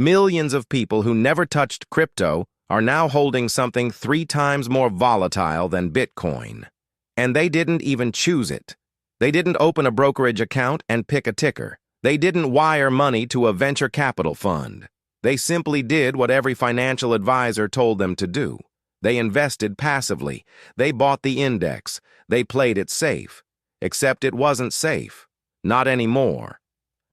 Millions of people who never touched crypto are now holding something 3 times more volatile than Bitcoin. And they didn't even choose it. They didn't open a brokerage account and pick a ticker. They didn't wire money to a venture capital fund. They simply did what every financial advisor told them to do. They invested passively. They bought the index. They played it safe. Except it wasn't safe. Not anymore.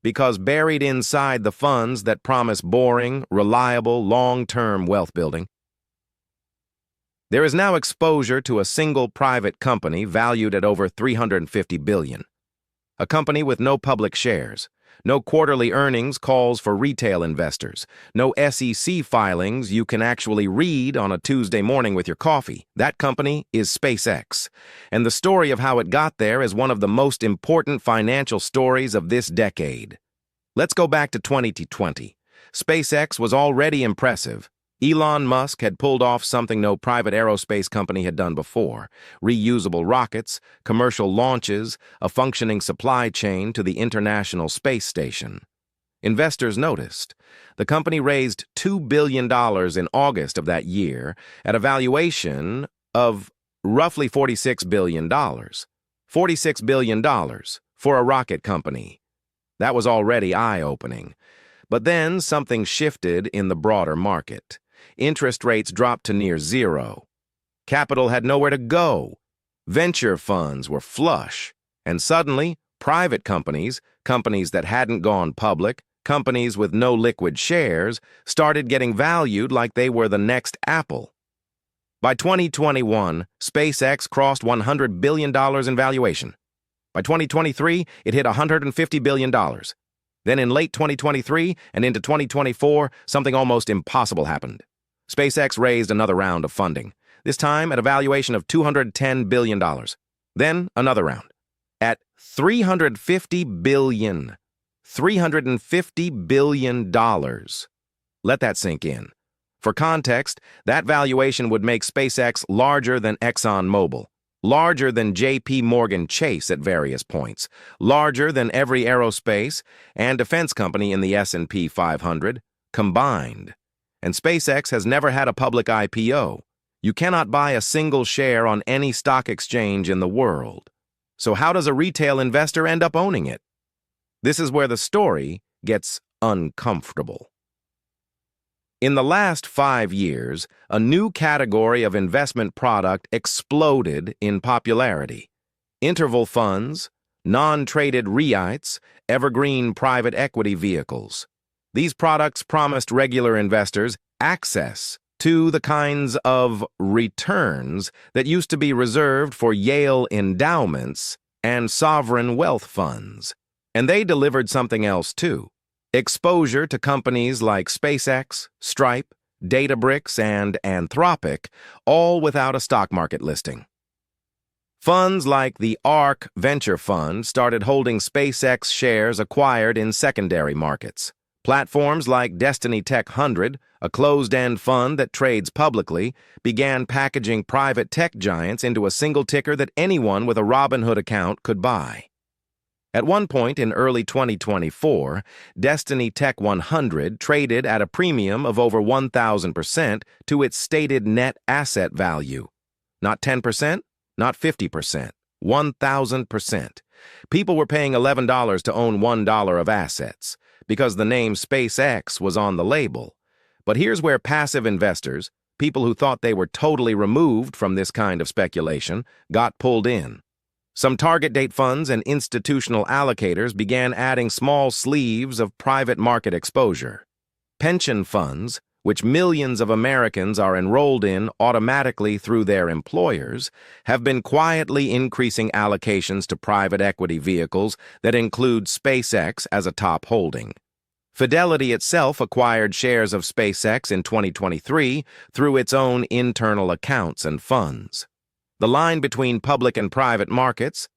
Because buried inside the funds that promise boring, reliable, long-term wealth building, there is now exposure to a single private company valued at over $350 billion. A company with no public shares, no quarterly earnings calls for retail investors, no SEC filings you can actually read on a Tuesday morning with your coffee. That company is SpaceX. And the story of how it got there is one of the most important financial stories of this decade. Let's go back to 2020. SpaceX was already impressive. Elon Musk had pulled off something no private aerospace company had done before: reusable rockets, commercial launches, a functioning supply chain to the International Space Station. Investors noticed. The company raised $2 billion in August of that year at a valuation of roughly $46 billion. $46 billion for a rocket company. That was already eye-opening. But then something shifted in the broader market. Interest rates dropped to near zero. Capital had nowhere to go. Venture funds were flush. And suddenly, private companies, companies that hadn't gone public, companies with no liquid shares, started getting valued like they were the next Apple. By 2021, SpaceX crossed $100 billion in valuation. By 2023, it hit $150 billion. Then in late 2023 and into 2024, something almost impossible happened. SpaceX raised another round of funding, this time at a valuation of $210 billion. Then another round, at $350 billion. $350 billion. Let that sink in. For context, that valuation would make SpaceX larger than ExxonMobil, larger than J.P. Morgan Chase at various points, larger than every aerospace and defense company in the S&P 500 combined. And SpaceX has never had a public IPO. You cannot buy a single share on any stock exchange in the world. So how does a retail investor end up owning it? This is where the story gets uncomfortable. In the last 5 years, a new category of investment product exploded in popularity: interval funds, non-traded REITs, evergreen private equity vehicles. These products promised regular investors access to the kinds of returns that used to be reserved for Yale endowments and sovereign wealth funds. And they delivered something else too: exposure to companies like SpaceX, Stripe, Databricks, and Anthropic, all without a stock market listing. Funds like the ARK Venture Fund started holding SpaceX shares acquired in secondary markets. Platforms like Destiny Tech 100, a closed-end fund that trades publicly, began packaging private tech giants into a single ticker that anyone with a Robinhood account could buy. At one point in early 2024, Destiny Tech 100 traded at a premium of over 1,000% to its stated net asset value. Not 10%, not 50%, 1,000%. People were paying $11 to own $1 of assets, because the name SpaceX was on the label. But here's where passive investors, people who thought they were totally removed from this kind of speculation, got pulled in. Some target date funds and institutional allocators began adding small sleeves of private market exposure. Pension funds, which millions of Americans are enrolled in automatically through their employers, have been quietly increasing allocations to private equity vehicles that include SpaceX as a top holding. Fidelity itself acquired shares of SpaceX in 2023 through its own internal accounts and funds. The line between public and private markets,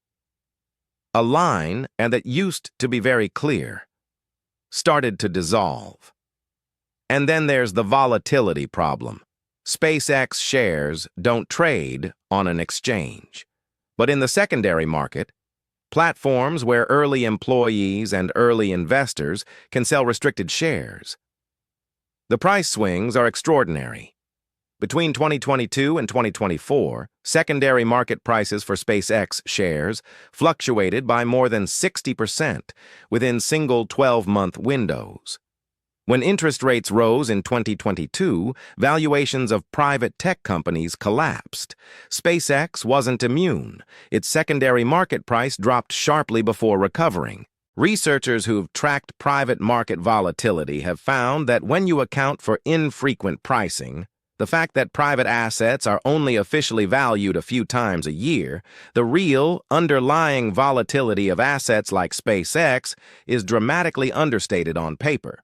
a line and that used to be very clear, started to dissolve. And then there's the volatility problem. SpaceX shares don't trade on an exchange. But in the secondary market, platforms where early employees and early investors can sell restricted shares, The price swings are extraordinary. Between 2022 and 2024, secondary market prices for SpaceX shares fluctuated by more than 60% within single 12-month windows. When interest rates rose in 2022, valuations of private tech companies collapsed. SpaceX wasn't immune. Its secondary market price dropped sharply before recovering. Researchers who've tracked private market volatility have found that when you account for infrequent pricing, the fact that private assets are only officially valued a few times a year, the real, underlying volatility of assets like SpaceX is dramatically understated on paper.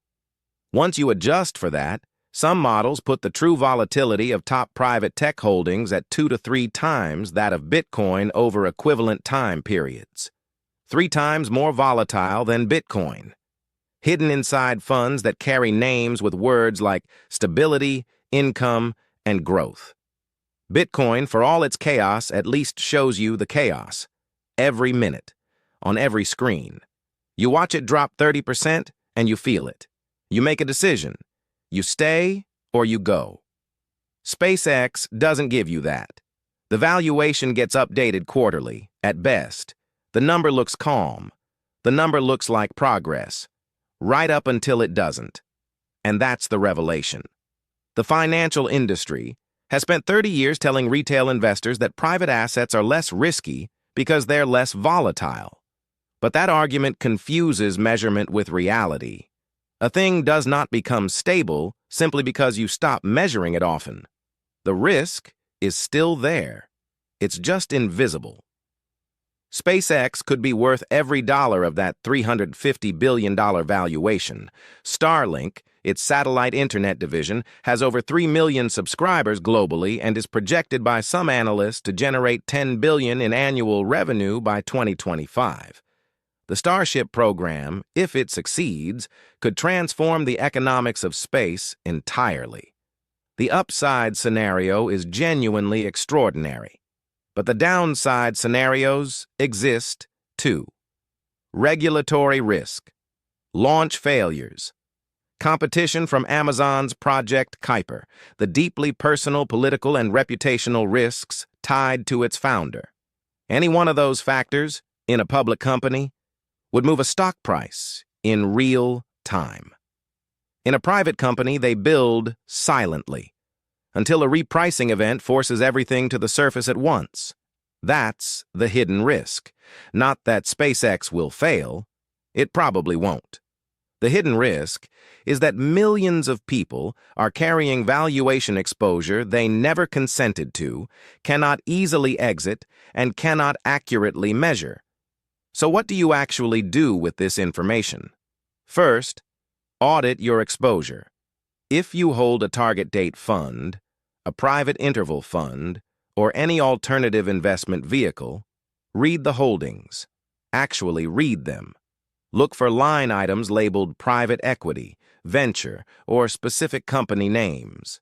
Once you adjust for that, some models put the true volatility of top private tech holdings at 2 to 3 times that of Bitcoin over equivalent time periods. 3 times more volatile than Bitcoin. Hidden inside funds that carry names with words like stability, income, and growth. Bitcoin, for all its chaos, at least shows you the chaos. Every minute, on every screen. You watch it drop 30% and you feel it. You make a decision. You stay or you go. SpaceX doesn't give you that. The valuation gets updated quarterly, at best. The number looks calm. The number looks like progress. Right up until it doesn't. And that's the revelation. The financial industry has spent 30 years telling retail investors that private assets are less risky because they're less volatile. But that argument confuses measurement with reality. A thing does not become stable simply because you stop measuring it often. The risk is still there. It's just invisible. SpaceX could be worth every dollar of that $350 billion valuation. Starlink, its satellite internet division, has over 3 million subscribers globally and is projected by some analysts to generate $10 billion in annual revenue by 2025. The Starship program, if it succeeds, could transform the economics of space entirely. The upside scenario is genuinely extraordinary. But the downside scenarios exist, too. Regulatory risk, launch failures, competition from Amazon's Project Kuiper, the deeply personal, political, and reputational risks tied to its founder. Any one of those factors, in a public company, would move a stock price in real time. In a private company, they build silently, until a repricing event forces everything to the surface at once. That's the hidden risk. Not that SpaceX will fail. It probably won't. The hidden risk is that millions of people are carrying valuation exposure they never consented to, cannot easily exit, and cannot accurately measure. So what do you actually do with this information? First, audit your exposure. If you hold a target date fund, a private interval fund, or any alternative investment vehicle, read the holdings. Actually read them. Look for line items labeled private equity, venture, or specific company names.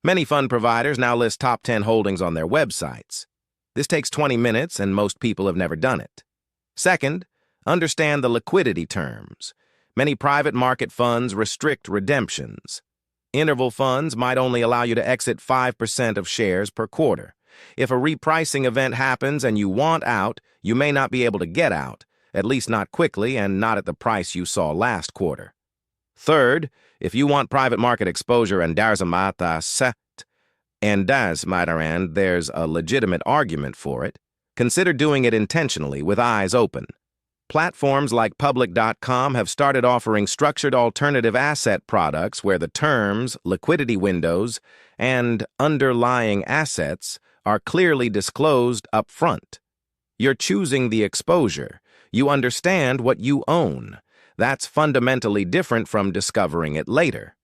Many fund providers now list top 10 holdings on their websites. This takes 20 minutes, and most people have never done it. Second, understand the liquidity terms. Many private market funds restrict redemptions. Interval funds might only allow you to exit 5% of shares per quarter. If a repricing event happens and you want out, you may not be able to get out, at least not quickly and not at the price you saw last quarter. Third, if you want private market exposure and there's a legitimate argument for it, consider doing it intentionally with eyes open. Platforms like Public.com have started offering structured alternative asset products where the terms, liquidity windows, and underlying assets are clearly disclosed up front. You're choosing the exposure. You understand what you own. That's fundamentally different from discovering it later.